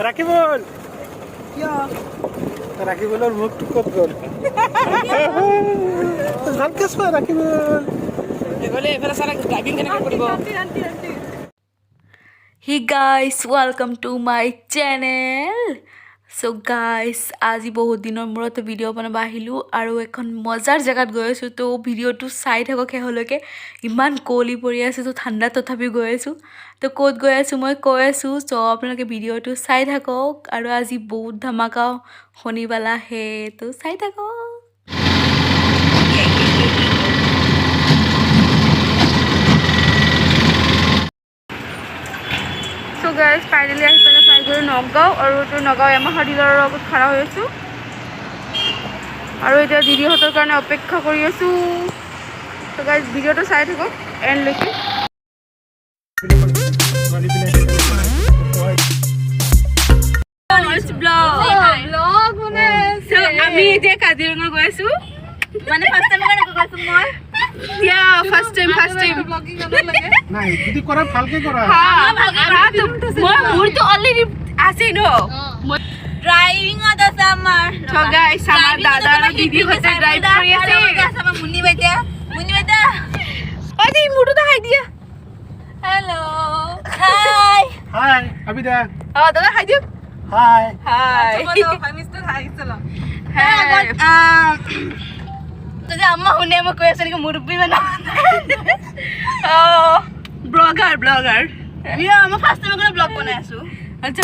राखी बोल क्या राखी बोल और मुख टुकत बोल ভালকে সো রাখি बोल এগলে এফালে সারা ড্রাইভিং কেনে করব Hey guys, welcome to my channel. So guys, আজি বহুত দিনৰ মূৰত ভিডিঅ' বনাব আহিলোঁ আৰু এখন মজাৰ জেগাত গৈ আছোঁ তো ভিডিঅ'টো চাই থাকক শেষলৈকে ইমান কুঁৱলী পৰি আছে তো ঠাণ্ডা তথাপি গৈ আছোঁ তো ক'ত গৈ আছোঁ মই কৈ আছোঁ চ' আপোনালোকে ভিডিঅ'টো চাই থাকক আৰু আজি বহুত ধামাকা শনিবালা হে তো চাই থাকক So guys, finally I fell aside to Nagao और तो Nagao Yamaha dealer লগত खड़ा হৈ আছো আৰু এটা দিদি হতৰ কাৰণে অপেক্ষা কৰি আছো তো গাইস ভিডিওটো চাই থাকক এন্ড লৈকে ব্লগ মানে আমি এতিয়া কাজিৰঙা গৈ আছো মানে ফাৰ্স্ট টাইম কাৰণে গৈ আছো মই Yeah, first time vlogging करने लगे নাই যদি কৰা ভালকে কৰা মই মোৰ তো অলৰেডি আছে ন ড্ৰাইভিং অত আছে আমাৰ তো গাইস আমাৰ দাদা আৰু দিদি হতে ড্ৰাইভ কৰি আছে আমাৰ মুন্নি বাইতা আজি মুটো দেখাই দিয়া হেল্ল হাই হাই আবিদা দাদা হাই দিও হাই বলো হাই মিস্টার হাই চলো হ্যাঁ तो जे अम्मा होने में कोई ऐसा नहीं मुर्बी बना ब्लॉगर ये हम फर्स्ट टाइम को ब्लॉग बनाया सु अच्छा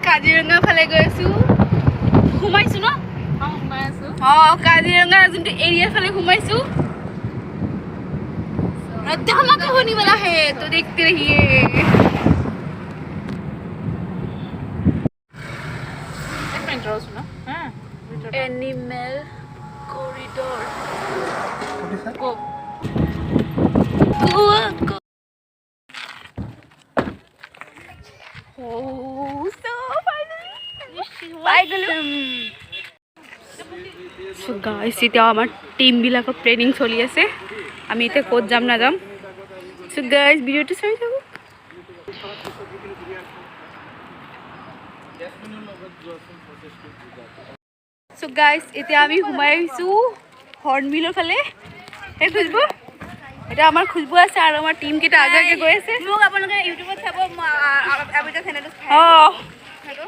কাজিৰঙা ফালে গৈ আছো ঘুমাইছো ন কাজিৰঙা যোনটো এৰিয়া ফালে ঘুমাইছো धमाका होने वाला है तो देखते रहिए एनिमल कॉरिडोर So guys, এতিয়া আমাৰ টিম বিলাকৰ প্লেনিং চলি আছে আমি এতিয়া ক'ত যাম না যাম So guys, ভিডিওটো চাই থাকক So guys, এতিয়া আমি ঘুমাই আহিছো হৰ্ণবিলৰ ফালে এই খুজবু এটা আমাৰ খুজবু আছে আৰু আমাৰ টিম কেইটা আগে গৈ আছে মোক আপোনালোকে ইউটিউবত চাব আবিটা চেনেলটো হেল্ল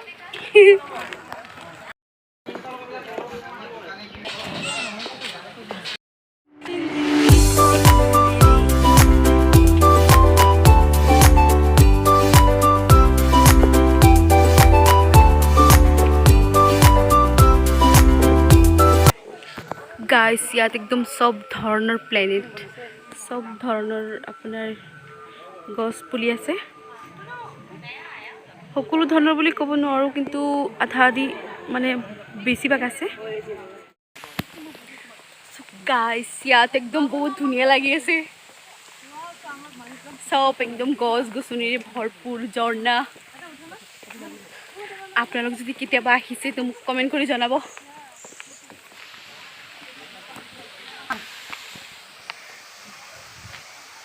গাইস ইয়াত একদম সব ধৰণৰ প্লেনেট সব ধৰণৰ আপোনাৰ গছ পুলি আছে সকলো ধৰণৰ বুলি ক'ব নোৱাৰো কিন্তু আধা আধি মানে বেছিভাগ আছে গাইস ইয়াত একদম বহুত ধুনীয়া লাগি আছে সব একদম গছ গছনিৰে ভৰপুৰ ঝৰ্ণা আপোনালোক যদি কেতিয়াবা আহিছে তো মোক কমেন্ট কৰি জনাব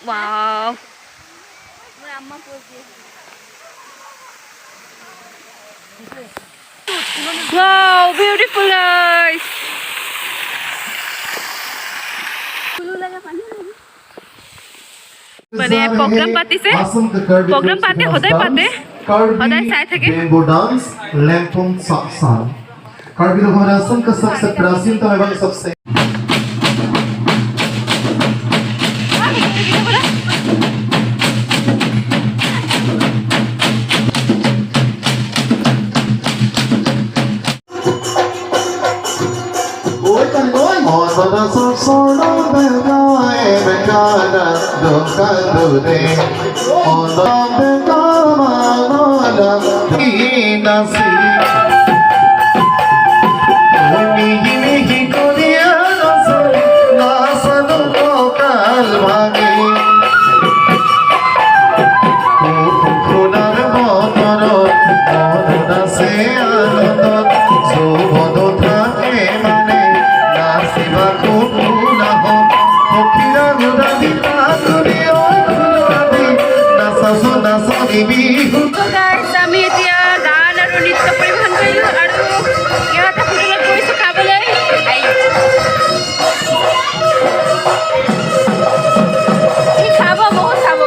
Wow. Wow, beautiful guys. মানে প্রোগ্রাম পাতিছে প্রোগ্রাম পাতে সদায় চাই থাকে बेम्बो डांस लैंपन साक्सान कार्बी लोग हमारे असम का सबसे प्राचीनतम एवं सबसे और बड़ा सो सोना बेगाए ঠিকানা দোকা দূরে অনবে কামানোলা নাসি মিহি মিহি করিয়া নাচে নাচনো ককাল ভাঙে ফুলার মতর মন আছে আনন্দত যৌবন থাকে মানে নাচিবা কোনো নাহ পক্ষীরা উদাবি নাচনি অধুরাবি নাচাছো নাচনি বিহু So guys, আমি এতিয়া গান আৰু নৃত্য পৰিৱেশন কৰিলোঁ আৰু ইহঁতে হোটেলত গৈছোঁ খাবলৈ কি খাব বহুত খাব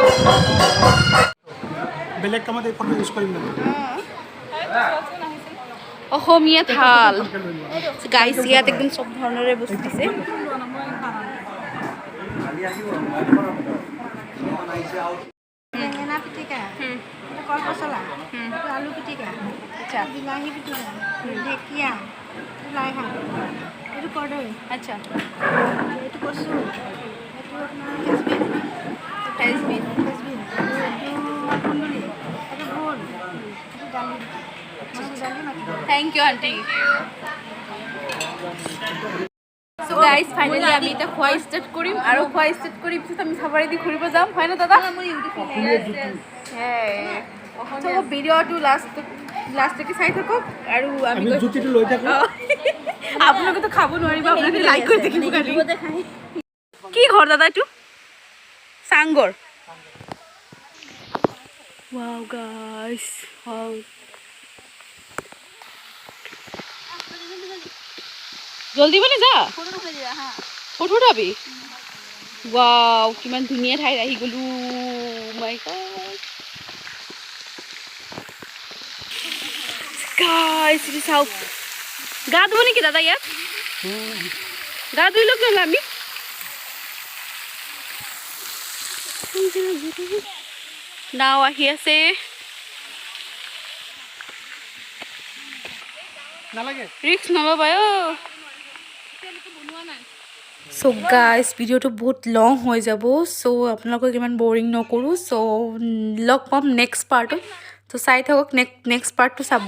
বেলেগ কামত এই ফটো ইউজ কৰিম না অসমীয়া থাল গাইছ ইয়াত একদম চব ধৰণৰে বস্তু দিছে বেঙেনা পিটিকা কল পচলা আলু পিটিকা আচ্ছা বিলাহী পিটিকা ঢেকীয়া লাই শাক এইটো কৰ্দৈ আচ্ছা এইটো কচু এইটো আপোনাৰ ফ্ৰেঞ্চবিন ফ্ৰেঞ্চবিন এইটো কুন্দুলি এইটো ভোল এইটো দালি দালি মাটি thank you aunty So guys, finally আমি এটা খোৱা ষ্টাৰ্ট কৰিম আৰু খোৱা ষ্টাৰ্ট কৰি পিছত আমি চাফাৰীদি ঘূৰিব যাম হয় না দাদা তো ভিডিঅ'টো লাষ্টলৈকে চাই থাকক আৰু আমি আমি জুতিটো লৈ থাকো আপোনালোকেতো খাব নোৱাৰিব আপোনালোকে লাইক কৰি থাকিব খালি কি ঘৰ দাদা এইটো চাংগৰ ৱাও গাইছ ৱাও জলদি বনে যা ফটো উঠাবি ৱাও কিমান ধুনীয়া ঠাইত আহি গ'লো মাই গড গাইছ এইটো চাওক গা ধুব নেকি দাদা ইয়াত গা ধুই লওক নহ'লে আমি নাও আহি আছে নালাগে ৰিক্স নল'বা অ' চ' গাইজ ভিডিঅ'টো বহুত লং হৈ যাব চ' আপোনালোকক ইমান বৰিং নকৰোঁ চ' লগ পাম নেক্সট পাৰ্টত ত' চাই থাকক নেক্সট পাৰ্টটো চাব